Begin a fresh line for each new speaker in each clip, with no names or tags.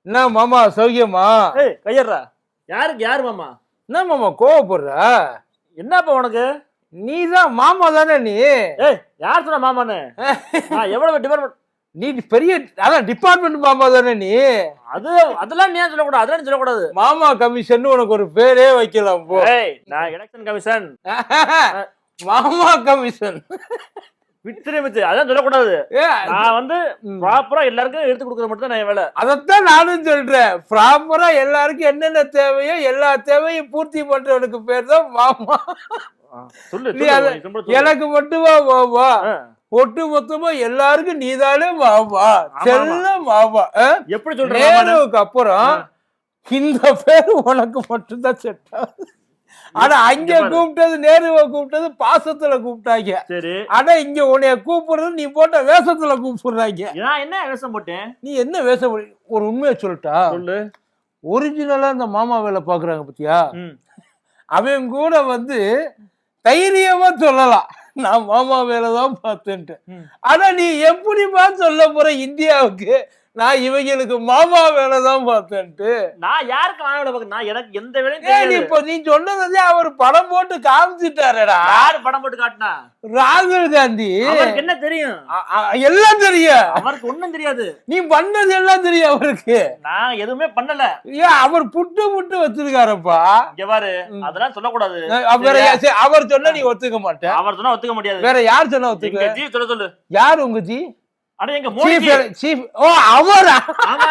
என்ன மாமா சௌக்கியமா?
ஏய் கையறா. யாருக்கு யாரு மாமா?
என்ன மாமா கோவப்படுற?
என்னப்பா உனக்கு?
நீதான் மாமா தானே நீ?
ஏய் யார் சொன்ன மாமான்னு? நான் எவ்வளவு டிபார்ட்மெண்ட்
நீ பெரிய அதான் டிபார்ட்மெண்ட் மாமா தானே நீ?
அது அதெல்லாம் நீ சொல்லக்கூடாது. அதெல்லாம் சொல்லக்கூடாது.
மாமா கமிஷன் உனக்கு ஒரு பேரே வைக்கலாம் போ.
ஏய் நான் எலெக்ஷன் கமிஷன்.
மாமா கமிஷன்
வித்து அதான் சொல்லக்கூடாது. நான் வந்து ப்ராப்பரா எல்லாருக்கும் எடுத்து கொடுக்கறது மட்டும் தான் நான் வேலை.
அதத்தான் நானும் சொல்றேன். ப்ராப்பரா எல்லாருக்கும் என்னென்ன தேவையோ எல்லா தேவையும் பூர்த்தி பண்றவனுக்கு பேர் தான் மாமா.
சொல்லு.
எனக்கு மட்டுமா மாமா? ஒட்டு மொத்தமா எல்லாருக்கும் நீதானே மாமா. செல்ல மாமா.
எப்படி சொல்ற?
நேருவுக்கு அப்புறம் இந்த பேரு உனக்கு மட்டும்தான் செட் ஆகுது. ஆனா அங்க கூப்பிட்டது நேருவை கூப்பிட்டது பாசத்துல கூப்பிட்டாங்க.
சரி.
ஆனா இங்க உன்னைய கூப்பிடுறது நீ போட்ட வேஷத்துல கூப்பிடுறாங்க.
நான் என்ன வேஷம் போட்டேன்?
நீ என்ன வேஷம்? ஒரு உண்மையை சொல்லிட்டா
சொல்லு.
ஒரிஜினலா இந்த மாமா வேலை பாக்குறாங்க பத்தியா? அவன் கூட வந்து தைரியமா சொல்லலாம் நான் மாமா வேலைதான் பார்த்தேன்ட்டு. ஆனா நீ எப்படிப்பா சொல்ல போற இந்தியாவுக்கு நான் இவங்களுக்கு மாமா வேலைதான் பார்த்தேன்ட்டு?
நான் யாருக்கு மாமா வேலை பார்க்க? நான் எனக்கு எந்த வேலையும் தெரியாது.
இப்போ நீ சொன்னதே அவர் படம் போட்டு காமிச்சிட்டாரடா.
யாரு படம் போட்டு காட்டினா?
ராகுல் காந்தி.
அவருக்கு என்ன தெரியும்?
எல்லாம் தெரியும்.
அவருக்கு ஒண்ணும் தெரியாது.
நீ பண்ணது எல்லாம் தெரியும் அவருக்கு.
நான் எதுவுமே பண்ணல.
ஏன் அவர் புட்டு வச்சிருக்காரப்பா.
இங்க பாரு, அதெல்லாம் சொல்லக்கூடாது.
அவர் சொன்னா நீ ஒத்துக்க மாட்டேன்.
அவர் சொன்னா ஒத்துக்க முடியாது.
வேற யார் சொன்னா ஒத்துக்க?
ஜி சொல்லு.
யார் உங்க ஜி?
அட எங்க மோடி
சீஃப். ஓ அவரா? ஆமா.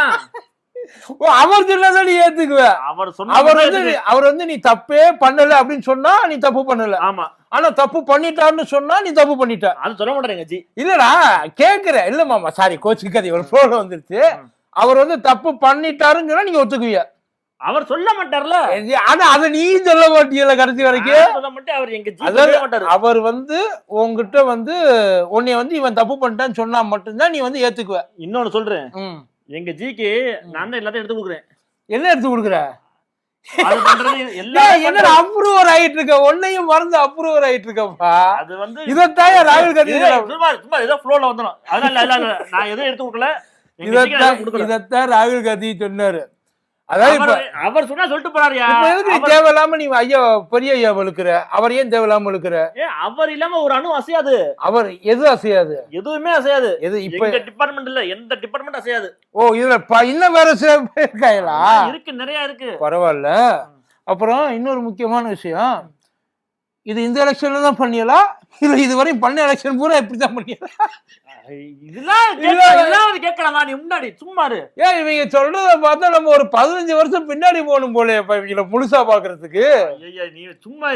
ஓ அவர் சொன்னதை நீ ஏத்துக்குவ? அவர் வந்து நீ தப்பே பண்ணல அப்படின்னு சொன்னா நீ தப்பு பண்ணல.
ஆமா.
ஆனா தப்பு பண்ணிட்டான்னு சொன்னா நீ தப்பு பண்ணிட்ட.
அது சொல்ல மாட்டேங்க ஜி.
இல்லடா கேக்குற. இல்ல மாமா சாரி கோச்சுக்காது. இவர் ஃப்ளோல வந்துருச்சு. அவர் வந்து தப்பு பண்ணிட்டாருன்னு சொன்னா நீங்க ஒத்துக்குவீங்க.
அவர் சொல்ல மாட்டார்ல.
ஆனா அத நீ சொல்ல மாட்டீங்கல கடைசி வரைக்கும்.
சொல்ல மாட்டே. அவர் எங்க ஜி சொல்ல மாட்டாரு.
அவர் வந்து உன்கிட்ட வந்து உன்னை வந்து இவன் தப்பு பண்ணிட்டான்னு சொன்னா மட்டும்தான் நீ வந்து ஏத்துக்குவ.
இன்னொன்னு சொல்றேன். எங்க ஜிக்கு நான் தான் எல்லாத்தையும் எடுத்து கொடுக்குறேன். என்ன
எடுத்து கொடுக்குற?
அது பண்றது எல்லாம்
என்ன அப்ரூவர் ஆயிட்டு இருக்க? ஒன்னையும் மறந்து அப்ரூவர் ஆயிட்டு இருக்கப்பா.
அது வந்து
இதத்தான் ராகுல் காந்தி
சும்மா ஏதோ ஃப்ளோல வந்துடும். அதனால நான் எதுவும் எடுத்து கொடுக்கல.
இதத்தான் ராகுல் காந்தி சொன்னாரு.
அதாவது அவர் சொன்னா சொல்லிட்டு போறாருயா.
தேவையில்லாம நீ ஐயா பெரிய ஐயா வலுக்குற. அவர் ஏன் தேவையில்லாம வலுக்குற?
அவர் இல்லாம ஒரு அணு அசையாது.
அவர் எது அசையாது?
எதுவுமே அசையாது.
எது இப்ப
டிபார்ட்மெண்ட் இல்ல, எந்த டிபார்ட்மெண்ட் அசையாது.
ஓ இதுல இன்னும் வேற இருக்காங்களா?
இருக்கு, நிறைய இருக்கு.
பரவாயில்ல. அப்புறம் இன்னொரு முக்கியமான விஷயம், இது இந்த எலெக்ஷன்ல தான் பண்ணியலா இல்ல இதுவரையும் பண்ண எலெக்ஷன் பூரா இப்படிதான் பண்ணியலா?
இதெல்லாம் கேட்கலாமா நீ? முன்னாடி சும்மாரு.
ஏன் இவங்க சொல்றத பார்த்தா நம்ம ஒரு 15 வருஷம் பின்னாடி போகணும் போல இவங்களை முழுசா பாக்குறதுக்கு.
நீ சும்மா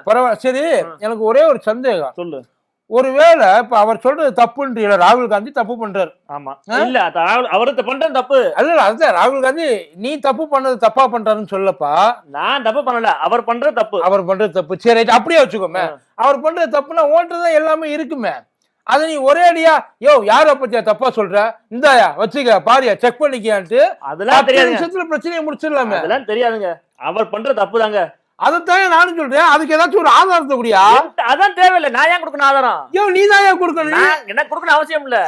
பரவாயில்ல. சரி எனக்கு ஒரே ஒரு சந்தேகம்.
சொல்லு.
ஒருவேளை இப்ப அவர் சொல்றது தப்புன்றீங்களா? ராகுல் காந்தி தப்பு பண்றாரு.
ஆமா. இல்ல அவரு பண்றது தப்பு
அல்ல. அதுதான் ராகுல் காந்தி நீ தப்பு பண்ணது தப்பா பண்றாருன்னு சொல்லப்பா.
நான் தப்பு பண்ணல, அவர் பண்றது தப்பு.
அவர் பண்றது தப்பு. சரி அப்படியே வச்சுக்கோமே. அவர் பண்றது தப்புன்னா ஓட்டுதான் எல்லாமே இருக்குமே. அது நீ ஒரே அடியா யோ யார பத்தியா தப்பா சொல்ற, இந்தாயா வச்சுக்க பாரியா செக் பண்ணிக்கியான்ட்டு
அதெல்லாம் தெரியாது.
நிமிஷத்துல பிரச்சனையை முடிச்சிடலாமே.
அதெல்லாம் தெரியாதுங்க. அவர் பண்ற தப்பு தாங்க.
அதைத்தான் நானும் சொல்றேன். அதுக்கு ஏதாச்சும் ஒரு ஆதாரத்தை கூடியா?
அதான் தேவையில்லை. நான் ஏன் கொடுக்கணும் ஆதாரம்?
யோ நீ தான் ஏன் கொடுக்கணும்?
எனக்கு கொடுக்கணும் அவசியம் இல்ல.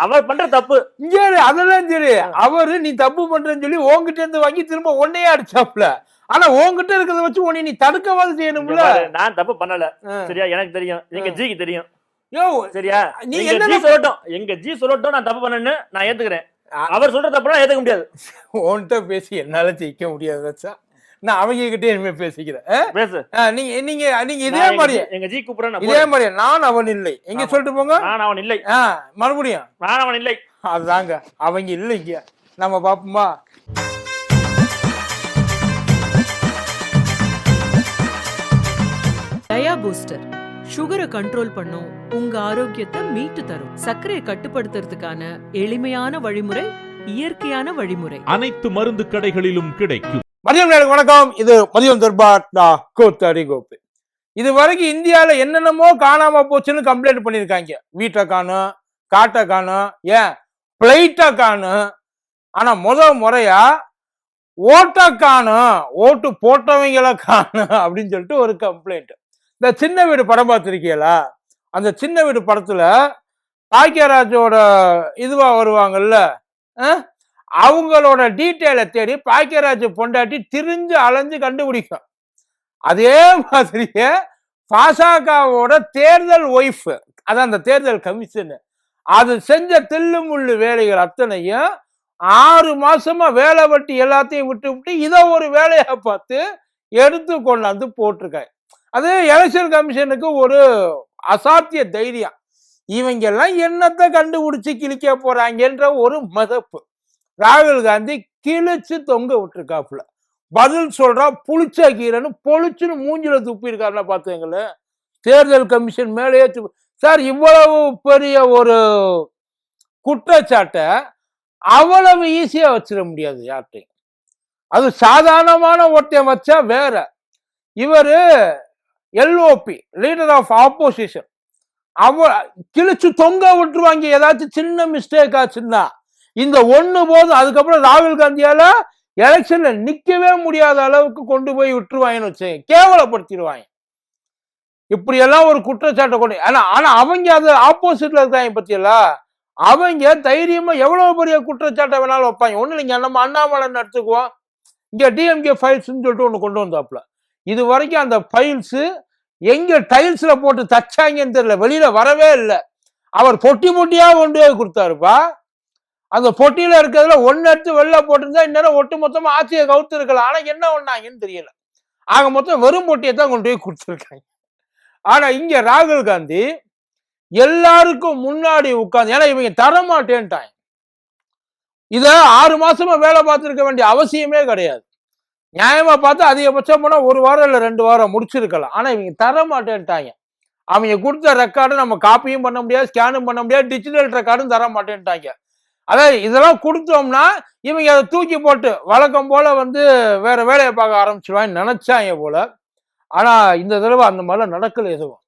அவர் பண்ற தப்பு
இங்கே அதெல்லாம் சரி. அவரு நீ தப்பு பண்றேன்னு சொல்லி உன்கிட்ட இருந்து வாங்கி திரும்ப ஒன்னையே அடிச்சாப்ல. ஆனா உன்கிட்ட இருக்கிறத வச்சு உன்னை நீ தடுக்கவாது செய்யணும்ல.
நான் தப்பு பண்ணல. சரியா? எனக்கு தெரியும், எங்க ஜிக்கு தெரியும்.
யோ
சரியா? நீ என்ன சொல்லட்டும், எங்க ஜி சொல்லட்டும், நான் தப்பு பண்ணேன்னு நான் ஏத்துக்கிறேன். அவர் சொல்ற தப்புலாம் ஏத்துக்க முடியாது.
உன்கிட்ட பேசி என்னால ஜெயிக்க முடியாது வச்சா நான் அவங்க கிட்டே இனிமே பேசிக்கிறேன்.
பேசு.
நீங்க இதே மாதிரி
எங்க ஜி கூப்பிடுறேன்.
இதே மாதிரி நான் அவன் இல்லை எங்க சொல்லிட்டு போங்க.
நான் அவன் இல்லை.
மறுபடியும்
நான் அவன் இல்லை.
அதுதாங்க அவங்க இல்லைங்க. நம்ம பாப்போமா?
டயா பூஸ்டர் சுகரை கண்ட்ரோல் பண்ணும், உங்க ஆரோக்கியத்தை மீட்டு தரும். சர்க்கரையை கட்டுப்படுத்துறதுக்கான எளிமையான வழிமுறை, இயற்கையான வழிமுறை.
அனைத்து மருந்து கடைகளிலும் கிடைக்கும்.
மதியம் நேரம் வணக்கம். இது மதியம் தர்பார் கோத்தரி கோப்பு. இது வரைக்கும் இந்தியாவில என்னென்னமோ காணாம போச்சுன்னு கம்ப்ளைண்ட் பண்ணிருக்காங்க. வீட்டை காணும், காட்டை காணும், ஏன் பிளைட்டை காணும். ஆனா முறையா ஓட்ட காணும், ஓட்டு போட்டவங்களை காணும் அப்படின்னு சொல்லிட்டு ஒரு கம்ப்ளைண்ட். இந்த சின்ன வீடு படம் பார்த்திருக்கீங்களா? அந்த சின்ன வீடு படத்துல பாக்கியராஜோட இதுவா வருவாங்கல்ல, அவங்களோட டீட்டெயிலை தேடி பாக்கியராஜ் பொண்டாட்டி திரிஞ்சு அலைஞ்சு கண்டுபிடிக்கும். அதே மாதிரியே பாசகவோட தேர்தல் ஒய்ஃப், அதான் அந்த தேர்தல் கமிஷன், அது செஞ்ச தில்லு முள்ளு வேலைகள் அத்தனையும் 6 மாசமா வேலை வெட்டி எல்லாத்தையும் விட்டு விட்டு இதை ஒரு வேலையை பார்த்து எடுத்து கொண்டாந்து போட்டிருக்காங்க. அது எலெக்ஷன் கமிஷனுக்கு ஒரு அசாத்திய தைரியம். இவங்க எல்லாம் என்னத்தை கண்டுபிடிச்சு கிழிக்க போறாங்கன்ற ஒரு மதப்பு. ராகுல் காந்தி கிழிச்சு தொங்க விட்டுருக்காப்புல. பதில் சொல்றா புளிச்ச கீரைன்னு பொழிச்சுன்னு மூஞ்சில துப்பி இருக்காருன்னா பாத்துங்களேன். தேர்தல் கமிஷன் மேலேயே சார், இவ்வளவு பெரிய ஒரு குற்றச்சாட்டை அவ்வளவு ஈஸியா வச்சிட முடியாது யார்கிட்டையும். அது சாதாரணமான ஒருத்தன் வச்சா வேற. இவரு எல்ஓபி, லீடர் ஆஃப் ஆப்போசிஷன், கிழிச்சு தொங்க விட்டுருவாங்க. ஏதாச்சும் சின்ன மிஸ்டேக் ஆச்சுன்னா இந்த ஒண்ணு போதும். அதுக்கப்புறம் ராகுல் காந்தியால எலெக்ஷன்ல நிக்கவே முடியாத அளவுக்கு கொண்டு போய் விட்டுருவாங்கன்னு வச்சு கேவலப்படுத்திடுவாங்க. இப்படி எல்லாம் ஒரு குற்றச்சாட்டை கொண்டு ஆனா அவங்க அது ஆப்போசிட்ல இருக்காங்க பத்தியெல்லாம். அவங்க தைரியமா எவ்வளவு பெரிய குற்றச்சாட்டை வேணாலும் வைப்பாங்க. ஒண்ணு இல்லைங்க, நம்ம அண்ணாமலை எடுத்துக்குவோம். இங்க டிஎம்கே ஃபைல்ஸ் சொல்லிட்டு ஒண்ணு கொண்டு வந்தாப்புல. இது வரைக்கும் அந்த ஃபைல்ஸ் எங்க டைல்ஸ்ல போட்டு தச்சாங்கன்னு தெரியல, வெளியில வரவே இல்லை. அவர் பொட்டி பொட்டியா கொண்டு போய் கொடுத்தாருப்பா. அந்த பொட்டியில இருக்கிறதுல ஒன்னு எடுத்து வெளில போட்டிருந்தா இந்நேரம் ஒட்டு மொத்தமா ஆட்சியை கவுத்து இருக்கலாம். ஆனா என்ன ஒண்ணாங்கன்னு தெரியல. ஆக மொத்தம் வெறும் பொட்டியை தான் கொண்டு போய் கொடுத்துருக்காங்க. ஆனா இங்க ராகுல் காந்தி எல்லாருக்கும் முன்னாடி உட்கார்ந்து, ஏன்னா இவங்க தரமாட்டேன்ட்டாங்க. இத 6 மாசமா வேலை பார்த்துருக்க வேண்டிய அவசியமே கிடையாது. நியாயமா பார்த்தா அதிகபட்சம் போனா 1 வாரம் இல்ல 2 வாரம் முடிச்சிருக்கலாம். ஆனா இவங்க தரமாட்டேன்ட்டாங்க. அவங்க கொடுத்த ரெக்கார்டு நம்ம காப்பியும் பண்ண முடியாது, ஸ்கேனும் பண்ண முடியாது, டிஜிட்டல் ரெக்கார்டும் தர மாட்டேன்ட்டாங்க. அதாவது இதெல்லாம் கொடுத்தோம்னா இவங்க அதை தூக்கி போட்டு வழக்கம் போல வேற வேலையை பார்க்க ஆரம்பிச்சிருவாங்க நினைச்சாங்க போல. ஆனா இந்த தடவை அந்த மாதிரிலாம் நடக்கல எதுவும்.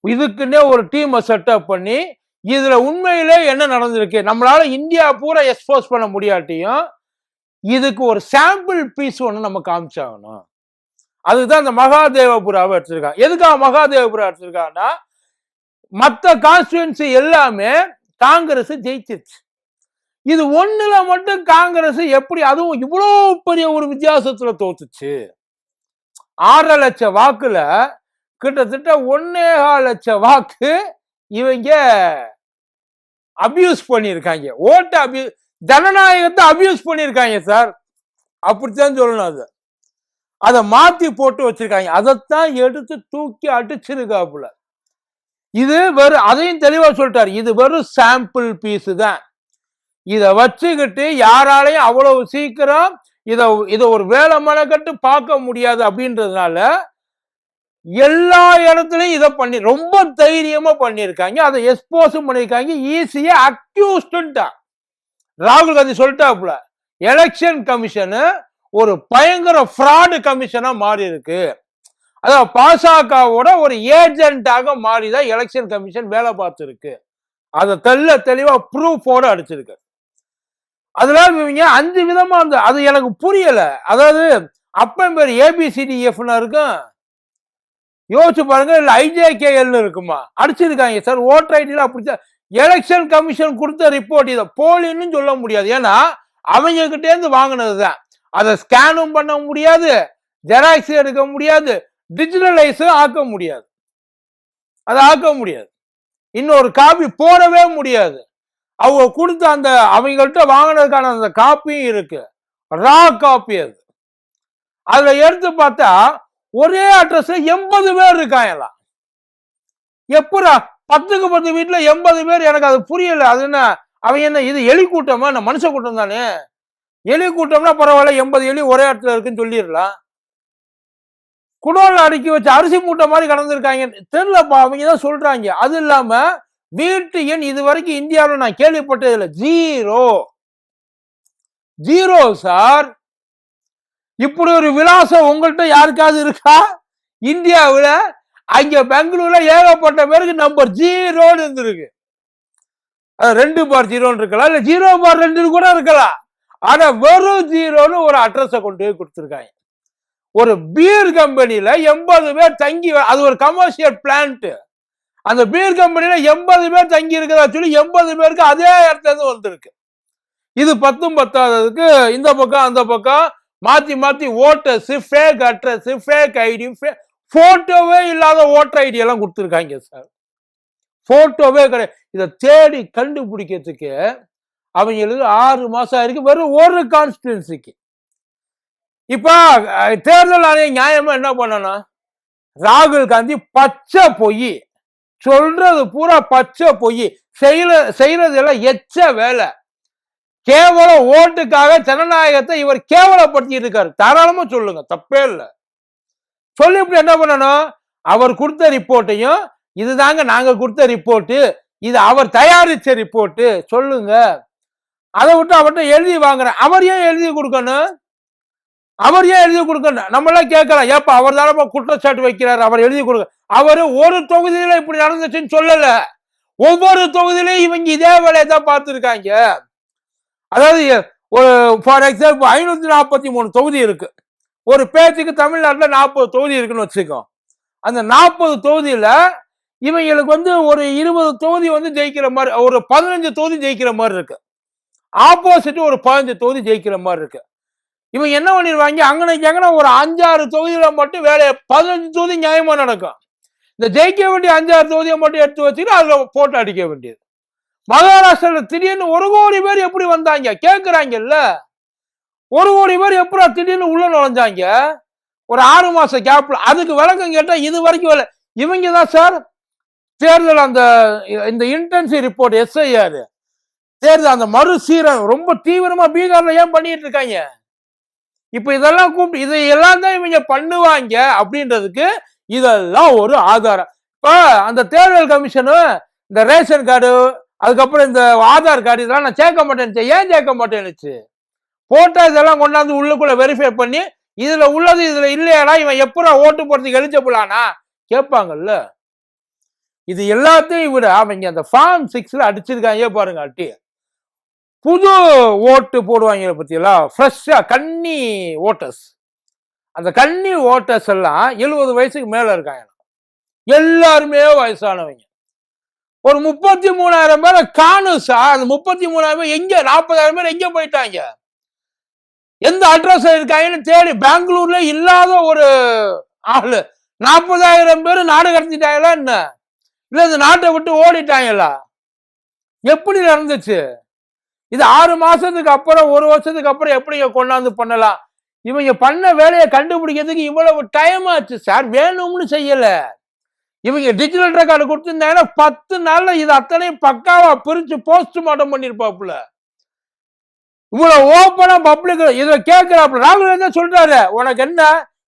இதுக்குன்னே ஒரு டீமை செட்டப் பண்ணி இதுல உண்மையிலே என்ன நடந்திருக்கு நம்மளால இந்தியா பூரா எக்ஸ்போஸ் பண்ண முடியாட்டியும் இதுக்கு ஒரு சாம்பிள் பீஸ் ஒன்று நம்ம காமிச்சாகணும். அதுதான் இந்த மகாதேவபுராவை எடுத்திருக்காங்க. எதுக்காக மகாதேவபுரா எடுத்திருக்காங்கன்னா, மற்ற கான்ஸ்டிடுவன்சி எல்லாமே காங்கிரஸ் ஜெயிச்சிருச்சு. இது ஒண்ணுல மட்டும் காங்கிரஸ் எப்படி, அதுவும் இவ்வளவு பெரிய ஒரு வித்தியாசத்துல தோத்துச்சு. 6.5 லட்சம் வாக்குல கிட்டத்தட்ட 1.25 லட்சம் வாக்கு இவங்க அபியூஸ் பண்ணியிருக்காங்க. ஓட்டு ஜனநாயகத்தை அபியூஸ் பண்ணியிருக்காங்க சார், அப்படித்தான் சொல்லணும். அதை மாத்தி போட்டு வச்சிருக்காங்க. அதைத்தான் எடுத்து தூக்கி அடிச்சிருக்காப்புல. இது வெறும், அதையும் தெளிவா சொல்லிட்டாரு, இது வெறும் சாம்பிள் பீஸ் தான். இதை வச்சுக்கிட்டு யாராலையும் அவ்வளவு சீக்கிரம் இதை ஒரு வேலை மனக்கட்டு பார்க்க முடியாது அப்படின்றதுனால எல்லா இடத்துலயும் இதை பண்ணி ரொம்ப தைரியமா பண்ணியிருக்காங்க. அதை எக்ஸ்போஸும் பண்ணியிருக்காங்க. ஈஸியா அக்யூஸ்டா ராகுல் காந்தி சொல்லிட்டாப்புல, எலெக்ஷன் கமிஷனு ஒரு பயங்கர ஃப்ராடு கமிஷனா மாறி இருக்கு. அதாவது பாசகவோட ஒரு ஏஜென்டாக மாறிதான் எலெக்ஷன் கமிஷன் வேலை பார்த்துருக்கு. அதை தெளிவா ப்ரூஃபோட அடிச்சிருக்கு. அதுல இவங்க 5 விதமா அது எனக்கு புரியல. அதாவது அப்பன் பேர் ஏபிசிடிஎஃப்னு இருக்கும், யோசிச்சு பாருங்க. இல்ல ஐஜேகேஎல் இருக்குமா, அடிச்சிருக்காங்க சார். ஓட்டர் ஐடியில அப்படித்தான் எலெக்ஷன் கமிஷன் கொடுத்த ரிப்போர்ட். இதை போலின்னு சொல்ல முடியாது, ஏன்னா அவங்க கிட்டே இருந்து வாங்கினதுதான். அதை ஸ்கேனும் பண்ண முடியாது, ஜெராக்ஸ் எடுக்க முடியாது, டிஜிட்டலைஸும் ஆக்க முடியாது. அதை ஆக்க முடியாது, இன்னொரு காப்பி போடவே முடியாது. அவங்க கொடுத்த அந்த அவங்கள்ட்ட வாங்கினதுக்கான அந்த காப்பியும் இருக்கு, ரா காப்பி. அதுல எடுத்து பார்த்தா ஒரே அட்ரஸ்ல 80 பேர் இருக்காங்கலாம். எப்படா 10க்கு 10 வீட்டுல 80 பேர்? எனக்கு அது புரியல. அது என்ன, அவங்க என்ன இது எலி கூட்டமா? என்ன மனுஷ கூட்டம் தானே. எலி கூட்டம்னா பரவாயில்ல, 80 எலி ஒரே இடத்துல இருக்குன்னு சொல்லிடலாம். குடோன்ல அடுக்கி வச்சு அரிசி மூட்டை மாதிரி கடந்திருக்காங்க தெரியலப்பா, அவங்க தான் சொல்றாங்க. அது இல்லாம வீட்டு எண் இது வரைக்கும் இந்தியாவில் நான் கேள்விப்பட்டதில்லை, 0 சார். இப்படி ஒரு விலாசம் உங்கள்கிட்ட யாருக்காவது இருக்கா இந்தியாவில்? அங்க பெங்களூர்ல ஏகப்பட்ட பேருக்கு நம்பர் 0 இருந்திருக்கு. 2/0 இருக்கலாம், இல்ல 0/2 கூட இருக்கலாம். ஆனா வெறும் 0ன்னு ஒரு அட்ரஸை கொண்டு போய் கொடுத்துருக்காங்க. ஒரு பீர் கம்பெனில 80 பேர் தங்கி, அது ஒரு கமர்ஷியல் பிளான்ட். அந்த பீர் கம்பெனில 80 பேர் தங்கி இருக்கிறதா சொல்லி 80 பேருக்கு அதே இடத்துல இருந்து வந்திருக்கு. இது பத்தும் பத்தாததுக்கு இந்த பக்கம் அந்த பக்கம் மாத்தி மாத்தி voters, fake address, fake ID, போட்டோவே இல்லாத ஓட்டர் ஐடி எல்லாம் கொடுத்துருக்காங்க சார். போட்டோவே கிடையாது. இதை தேடி கண்டுபிடிக்கிறதுக்கு அவங்களுக்கு 6 மாசம் ஆயிருக்கு, வெறும் ஒரு கான்ஸ்டிடுவன்சிக்கு. இப்ப தேர்தல் ஆணையம் நியாயமா என்ன பண்ணணும்? ராகுல் காந்தி பச்சை பொய் சொல்றது பூரா பச்சை பொய், செய்யறது எல்லாம் எச்ச வேலை. கேவலம் ஓட்டுக்காக ஜனநாயகத்தை இவர் கேவலப்படுத்திட்டு இருக்காரு. தாராளமா சொல்லுங்க, தப்பே இல்லை. சொல்லி இப்படி என்ன பண்ணணும்? அவர் கொடுத்த ரிப்போர்ட்டையும், இதுதாங்க நாங்க கொடுத்த ரிப்போர்ட்டு, இது அவர் தயாரிச்ச ரிப்போர்ட்டு சொல்லுங்க. அதை விட்டு அவர்கிட்ட எழுதி வாங்குறேன். அவர் ஏன் எழுதி கொடுக்கணும்? அவர் ஏன் எழுதி கொடுக்கணும்? நம்மளாம் கேட்கலாம், ஏப்பா அவர் தானப்பா குற்றச்சாட்டு வைக்கிறார், அவர் எழுதி கொடுக்க. அவரு ஒரு தொகுதியில இப்படி நடந்துச்சுன்னு சொல்லல, ஒவ்வொரு தொகுதியிலையும் இவங்க இதே வேலையை தான் பார்த்துருக்காங்க. அதாவது ஒரு ஃபார் எக்ஸாம்பிள் 543 தொகுதி இருக்கு. ஒரு பேச்சுக்கு தமிழ்நாட்டில் 40 தொகுதி இருக்குன்னு வச்சுக்கோ. அந்த 40 தொகுதியில இவங்களுக்கு ஒரு 20 தொகுதி ஜெயிக்கிற மாதிரி, ஒரு 15 தொகுதி ஜெயிக்கிற மாதிரி இருக்கு. ஆப்போசிட் ஒரு 15 தொகுதி ஜெயிக்கிற மாதிரி இருக்கு. இவங்க என்ன பண்ணிடுவாங்க, அங்கன ஒரு 5-6 தொகுதியில மட்டும் வேலையை, 15 தொகுதி நியாயமா நடக்கும். இந்த ஜெயிக்க வேண்டிய 5-6 தொகுதியை மட்டும் எடுத்து வச்சுட்டு அதுல போட்டோ அடிக்க வேண்டியது. மகாராஷ்டிரால திடீர்னு 1 கோடி பேர் எப்படி வந்தாங்க கேட்கிறாங்கல்ல. 1 கோடி பேர் எப்படி திடீர்னு உள்ள நுழைஞ்சாங்க ஒரு 6 மாச கேப்ல? அதுக்கு விளக்கம் கேட்டா இது வரைக்கும் வேலை. இவங்க தான் சார் தேர்தல் இந்த இன்டென்சிவ் ரிப்போர்ட் எஸ்ஐஆர் தேர்தல் அந்த மறுசீரம் ரொம்ப தீவிரமா பீகார்ல ஏன் பண்ணிட்டு இருக்காங்க? இப்ப இதெல்லாம் கூப்பிட்டு இதையெல்லாம் தான் இவங்க பண்ணுவாங்க அப்படின்றதுக்கு இதெல்லாம் ஒரு ஆதாரம். இப்ப அந்த தேர்தல் கமிஷனு இந்த ரேஷன் கார்டு, அதுக்கப்புறம் இந்த ஆதார் கார்டு இதெல்லாம் நான் சேர்க்க மாட்டேன்னு. ஏன் சேர்க்க மாட்டேன்னுச்சு? போட்டோ இதெல்லாம் கொண்டாந்து உள்ளுக்குள்ள வெரிஃபை பண்ணி இதுல உள்ளது இதுல இல்லையாடா, இவன் எப்படா ஓட்டு போறதுக்கு எலிஜிபிளானா கேட்பாங்கல்ல. இது எல்லாத்தையும் விட அவங்க அந்த ஃபார்ம் 6ல அடிச்சிருக்காங்க பாருங்க அட்டி. புது ஓட்டு போடுவாங்க பத்தியெல்லாம், ஃப்ரெஷ்ஷா கன்னி ஓட்டர்ஸ். அந்த கன்னி ஓட்டர்ஸ் எல்லாம் 70 வயசுக்கு மேல இருக்காங்க. எல்லாருமே வயசானவங்க. ஒரு 33,000 பேரை காணும் சார். அந்த 33,000 பேர் எங்க? 40,000 பேர் எங்க போயிட்டாங்க? எந்த அட்ரஸ் இருக்காங்கன்னு தேடி பெங்களூர்ல இல்லாத ஒரு ஆளு 40,000 பேர் நாடு கடத்திட்டாங்களா என்ன? இல்ல இந்த நாட்டை விட்டு ஓடிட்டாங்களா? எப்படி நடந்துச்சு இது? 6 மாசத்துக்கு அப்புறம் 1 வருஷத்துக்கு அப்புறம் எப்படி கொண்டாந்து பண்ணலாம்? இவங்க பண்ண வேலையை கண்டுபிடிக்கிறதுக்கு இவ்வளவு டைம் ஆச்சு சார். வேணும்னு செய்யல. இவங்க டிஜிட்டல் ரெக்கார்டு கொடுத்திருந்தாங்கன்னா 10 நாள்ல இது அத்தனையும் பக்காவா பிரிச்சு போஸ்ட்மார்ட்டம் பண்ணிருப்பாப்புல. இவ்வளவு ஓப்பனா பப்ளிக் இதை கேட்கிறாப்புல. ராகுல் காந்தி சொல்றாரு, உனக்கு என்ன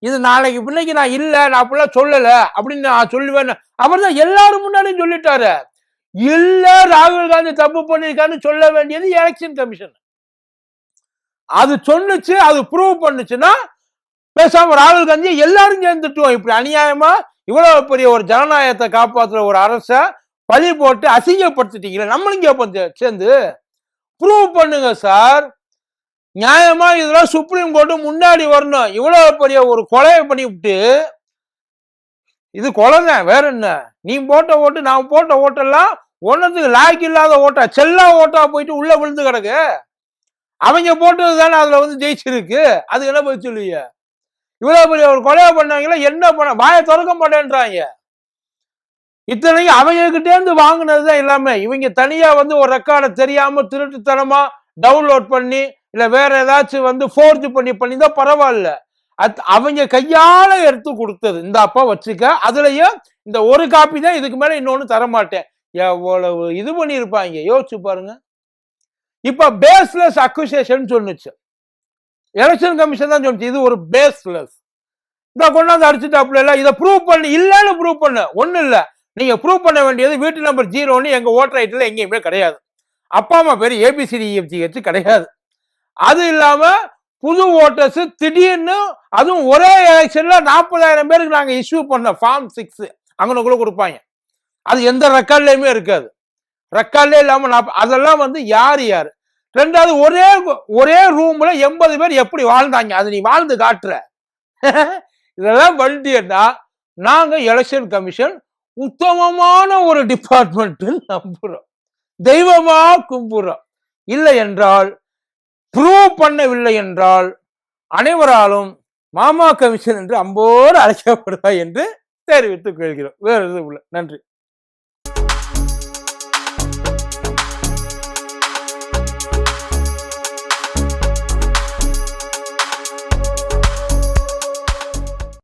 இது, நாளைக்கு பின்னைக்கு நான் இல்ல, நான் அப்படிலாம் சொல்லல அப்படின்னு நான் சொல்லுவேன். அவர் தான் எல்லாரும் முன்னாடியும் சொல்லிட்டாரு. இல்ல ராகுல் காந்தி தப்பு பண்ணிருக்கான்னு சொல்ல வேண்டியது எலெக்ஷன் கமிஷன். அது சொன்னுச்சு, அது ப்ரூவ் பண்ணுச்சுன்னா பேசாம ராகுல் காந்தி எல்லாரும் சேர்ந்துட்டுவோம். இப்படி அநியாயமா இவ்வளவு பெரிய ஒரு ஜனநாயகத்தை காப்பாற்றுற ஒரு அரச பழி போட்டு அசிங்கப்படுத்திட்டீங்களே, நம்மளும் கேட்போம் சேர்ந்து ப்ரூவ் பண்ணுங்க சார். நியாயமா இதெல்லாம் சுப்ரீம் கோர்ட்டு முன்னாடி வரணும். இவ்வளவு பெரிய ஒரு கொலையை பண்ணிவிட்டு, இது கொலை தான், வேற என்ன? நீ போட்ட ஓட்டு நான் போட்ட ஓட்டெல்லாம் ஒன்னத்துக்கு லாய்க்கு இல்லாத ஓட்டா, செல்லா ஓட்டா போயிட்டு உள்ள விழுந்து கிடக்கு. அவங்க போட்டது தானே அதுல ஜெயிச்சிருக்கு. அதுக்கு என்ன போய் சொல்லுவீங்க? இவ்வளவு பெரிய ஒரு கொலையை பண்ணாங்களா, என்ன பண்ண வாயை திறக்க மாட்டேன்றாங்க. இத்தனைக்கு அவங்க கிட்டே இருந்து வாங்கினதுதான் எல்லாமே. இவங்க தனியா ஒரு ரெக்கார்டை தெரியாம திருட்டுத்தனமா டவுன்லோட் பண்ணி இல்ல வேற ஏதாச்சும் ஃபோர்ஜ் பண்ணி தான் பரவாயில்ல. அவங்க கையால எடுத்து கொடுத்தது. இந்த அப்பா வச்சுக்க, அதுலயும் இந்த ஒரு காப்பி தான், இதுக்கு மேல இன்னொன்னு தரமாட்டேன். எவ்வளவு இது பண்ணிருப்பாங்க யோசிச்சு பாருங்க. இப்ப பேஸ்லெஸ் அக்யூசேஷன் சொன்னுச்சு, எலெக்ஷன் கமிஷன் தான் சொன்னுச்சு இது ஒரு பேஸ்லெஸ். இந்த கொண்டாந்து அடிச்சுட்டாப்புல இல்ல, இதை ப்ரூவ் பண்ணு. இல்லன்னு ப்ரூவ் பண்ணு. ஒண்ணு இல்ல, நீங்க ப்ரூவ் பண்ண வேண்டியது வீட்டு நம்பர் 0ன்னு எங்க ஓட்டர் ஐடில எங்கேயுமே கிடையாது. அப்பா அம்மா பேரு ABCDEFGH கிடையாது. அது இல்லாம புது ஓட்டர்ஸ் திடீர்னு, அதுவும் ஒரே எலெக்ஷன்ல 40,000 பேருக்கு நாங்க இஷ்யூ பண்ண ஃபார்ம் 6 அங்கனக்குள்ள கொடுப்பாங்க. அது எந்த ரெக்கார்ட்லயுமே இருக்காது. ரெக்கார்ட்ல இல்லாம அதெல்லாம் யார் யாரு. ரெண்டாவது ஒரே ரூம்ல 80 பேர் எப்படி வாழ்ந்தாங்க, அது நீ வாழ்ந்து காட்டுற. இதெல்லாம் வண்டியா நாங்க எலெக்ஷன் கமிஷன் உத்தமமான ஒரு டிபார்ட்மெண்ட் நம்புறோம், தெய்வமா கும்புறோம். இல்லை என்றால் ப்ரூவ் பண்ணவில்லை என்றால் அனைவராலும் மாமா கமிஷன் என்று அம்போடு அழைக்கப்படுவாய் என்று தெரிவித்துக் கொள்கிறோம். வேறு எதுவும் இல்லை. நன்றி.